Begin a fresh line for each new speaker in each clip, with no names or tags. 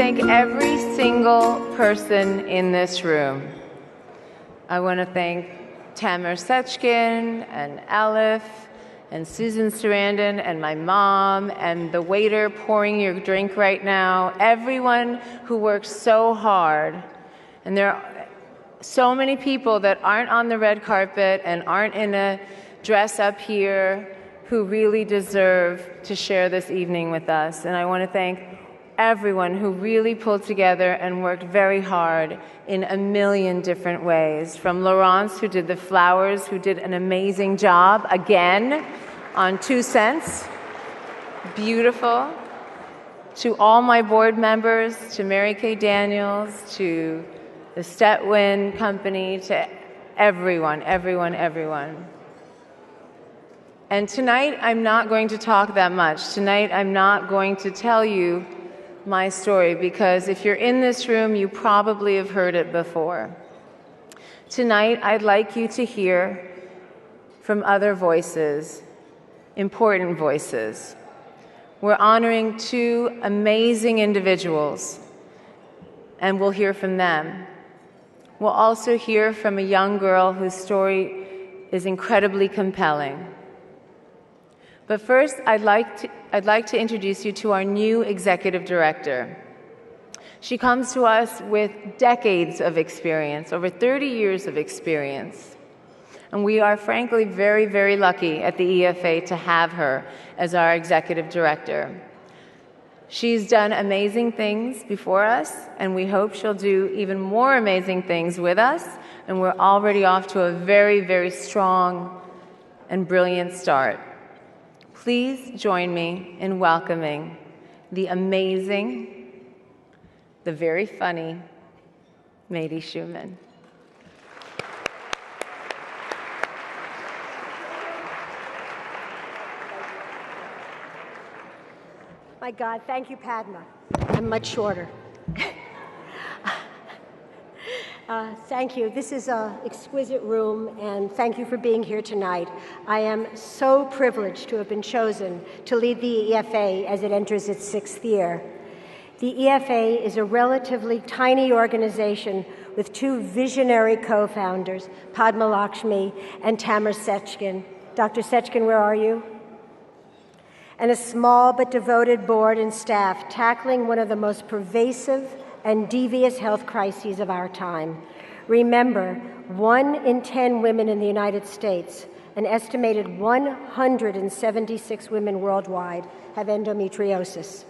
thank every single person in this room. I want to thank Tamer Sechkin and Aleph and Susan Sarandon and my mom and the waiter pouring your drink right now, everyone who works so hard. And there are so many people that aren't on the red carpet and aren't in a dress up here who really deserve to share this evening with us. And I want to thank everyone who really pulled together and worked very hard in a million different ways. From Laurence, who did the flowers, who did an amazing job, again, on 2 cents. Beautiful. To all my board members, to Mary Kay Daniels, to the Stetwin Company, to everyone, everyone, everyone. And tonight, I'm not going to talk that much. Tonight, I'm not going to tell you my story, because if you're in this room, you probably have heard it before. Tonight, I'd like you to hear from other voices, important voices. We're honoring 2 amazing individuals, and we'll hear from them. We'll also hear from a young girl whose story is incredibly compelling. But first, I'd like to introduce you to our new executive director. She comes to us with decades of experience, over 30 years of experience. And we are frankly very, very lucky at the EFA to have her as our executive director. She's done amazing things before us, and we hope she'll do even more amazing things with us. And we're already off to a very, very strong and brilliant start. Please join me in welcoming the amazing, the very funny Mady Schuman.
My God, thank you, Padma. I'm much shorter. Thank you. This is an exquisite room, and thank you for being here tonight. I am so privileged to have been chosen to lead the EFA as it enters its 6th year. The EFA is a relatively tiny organization with 2 visionary co-founders, Padma Lakshmi and Tamer Sechkin. Dr. Sechkin, where are you? And a small but devoted board and staff tackling one of the most pervasive and devious health crises of our time. Remember, 1 in 10 women in the United States, an estimated 176 women worldwide, have endometriosis.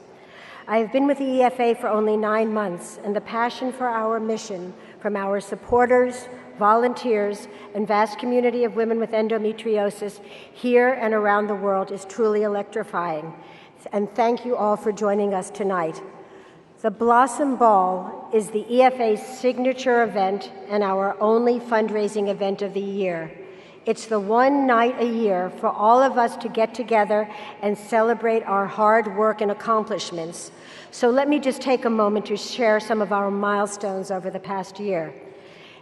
I have been with the EFA for only 9 months, and the passion for our mission from our supporters, volunteers, and vast community of women with endometriosis here and around the world is truly electrifying. And thank you all for joining us tonight. The Blossom Ball is the EFA's signature event and our only fundraising event of the year. It's the one night a year for all of us to get together and celebrate our hard work and accomplishments. So let me just take a moment to share some of our milestones over the past year.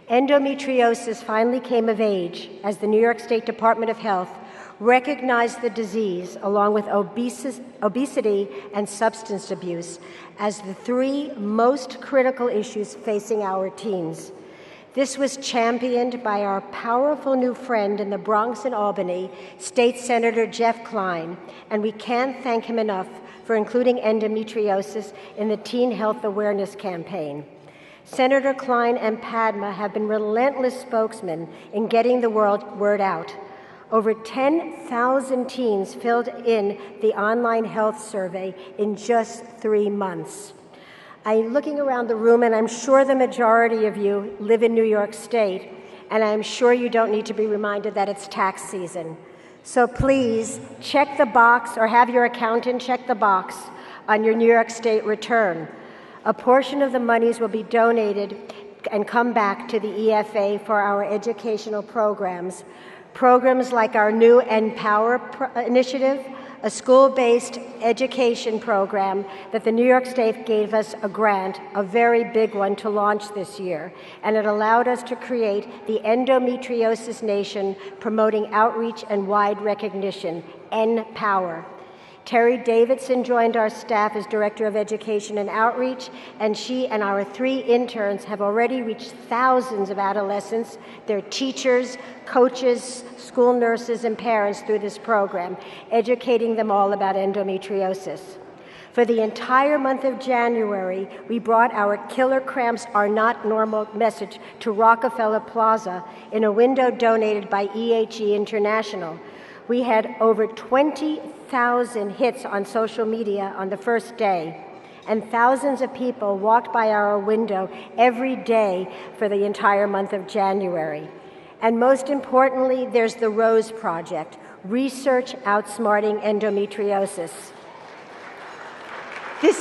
Endometriosis finally came of age as the New York State Department of Health recognized the disease, along with obesity and substance abuse, as the 3 most critical issues facing our teens. This was championed by our powerful new friend in the Bronx and Albany, State Senator Jeff Klein, and we can't thank him enough for including endometriosis in the Teen Health Awareness Campaign. Senator Klein and Padma have been relentless spokesmen in getting the word out. Over 10,000 teens filled in the online health survey in just 3 months. I'm looking around the room, and I'm sure the majority of you live in New York State, and I'm sure you don't need to be reminded that it's tax season. So please check the box, or have your accountant check the box on your New York State return. A portion of the monies will be donated and come back to the EFA for our educational programs. Programs like our new Empower initiative, a school-based education program that the New York State gave us a grant, a very big one, to launch this year. And it allowed us to create the Endometriosis Nation, promoting outreach and wide recognition, Empower. Terry Davidson joined our staff as Director of Education and Outreach, and she and our 3 interns have already reached thousands of adolescents, their teachers, coaches, school nurses, and parents through this program, educating them all about endometriosis. For the entire month of January, we brought our Killer Cramps Are Not Normal message to Rockefeller Plaza in a window donated by EHE International. We had over 20,000 hits on social media on the first day, and thousands of people walked by our window every day for the entire month of January. And most importantly, there's the ROSE Project, Research Outsmarting Endometriosis. It's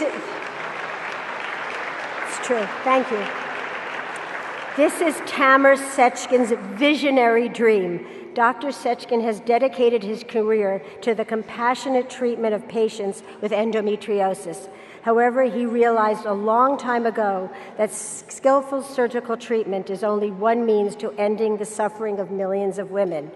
true, thank you. This is Tamer Sechkin's visionary dream. Dr. Sechkin has dedicated his career to the compassionate treatment of patients with endometriosis. However, he realized a long time ago that skillful surgical treatment is only one means to ending the suffering of millions of women.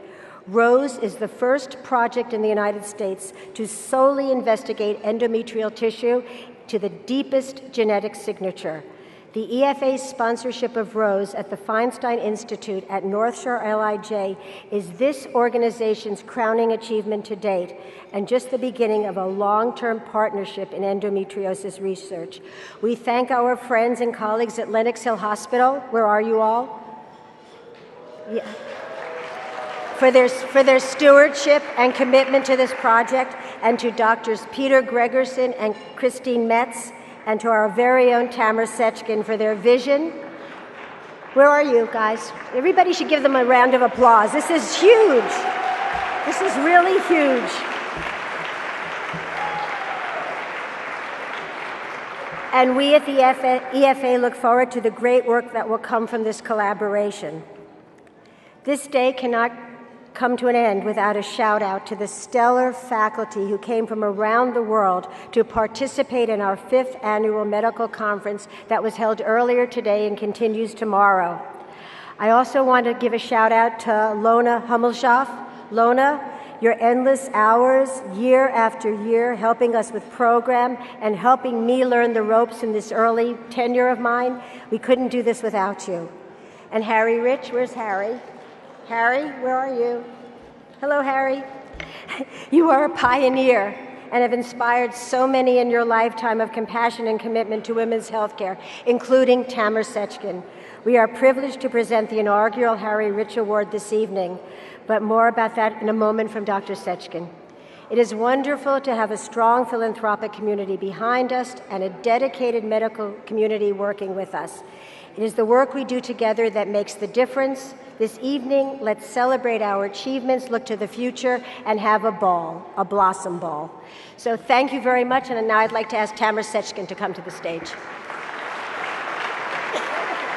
ROSE is the first project in the United States to solely investigate endometrial tissue to the deepest genetic signature. The EFA's sponsorship of ROSE at the Feinstein Institute at North Shore LIJ is this organization's crowning achievement to date and just the beginning of a long-term partnership in endometriosis research. We thank our friends and colleagues at Lenox Hill Hospital. Where are you all? Yeah. For their stewardship and commitment to this project, and to Drs. Peter Gregerson and Christine Metz, and to our very own Tamer Sechkin for their vision. Where are you guys? Everybody should give them a round of applause. This is huge. This is really huge. And we at the EFA look forward to the great work that will come from this collaboration. This day cannot come to an end without a shout out to the stellar faculty who came from around the world to participate in our 5th annual medical conference that was held earlier today and continues tomorrow. I also want to give a shout out to Lona Hummelshoff. Lona, your endless hours, year after year, helping us with program and helping me learn the ropes in this early tenure of mine. We couldn't do this without you. And Harry Rich, where's Harry? Harry, where are you? Hello, Harry. You are a pioneer and have inspired so many in your lifetime of compassion and commitment to women's health care, including Tamer Sechkin. We are privileged to present the inaugural Harry Rich Award this evening, but more about that in a moment from Dr. Sechkin. It is wonderful to have a strong philanthropic community behind us and a dedicated medical community working with us. It is the work we do together that makes the difference. This evening, let's celebrate our achievements, look to the future, and have a ball, a blossom ball. So thank you very much, and now I'd like to ask Tamer Sechkin to come to the stage.